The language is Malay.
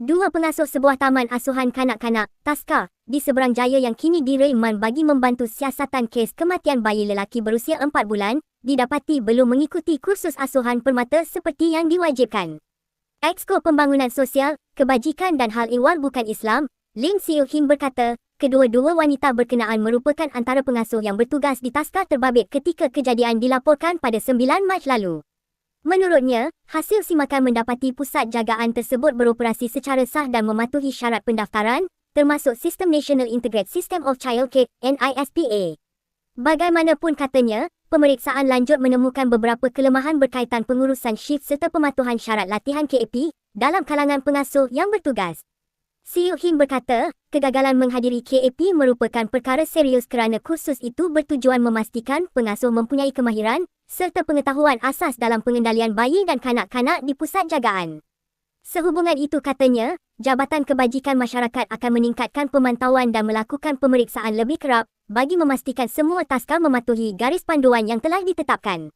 Dua pengasuh sebuah taman asuhan kanak-kanak, Taska, di seberang Jaya yang kini direman bagi membantu siasatan kes kematian bayi lelaki berusia 4 bulan, didapati belum mengikuti kursus asuhan permata seperti yang diwajibkan. Exco Pembangunan Sosial, Kebajikan dan Hal Ehwal Bukan Islam, Lim Siu Him berkata, kedua-dua wanita berkenaan merupakan antara pengasuh yang bertugas di Taska terbabit ketika kejadian dilaporkan pada 9 Mac lalu. Menurutnya, hasil simakan mendapati pusat jagaan tersebut beroperasi secara sah dan mematuhi syarat pendaftaran, termasuk Sistem National Integrated System of Childcare, NISPA. Bagaimanapun katanya, pemeriksaan lanjut menemukan beberapa kelemahan berkaitan pengurusan shift serta pematuhan syarat latihan KAP dalam kalangan pengasuh yang bertugas. Siu Him berkata, kegagalan menghadiri KAP merupakan perkara serius kerana kursus itu bertujuan memastikan pengasuh mempunyai kemahiran serta pengetahuan asas dalam pengendalian bayi dan kanak-kanak di pusat jagaan. Sehubungan itu katanya, Jabatan Kebajikan Masyarakat akan meningkatkan pemantauan dan melakukan pemeriksaan lebih kerap bagi memastikan semua taska mematuhi garis panduan yang telah ditetapkan.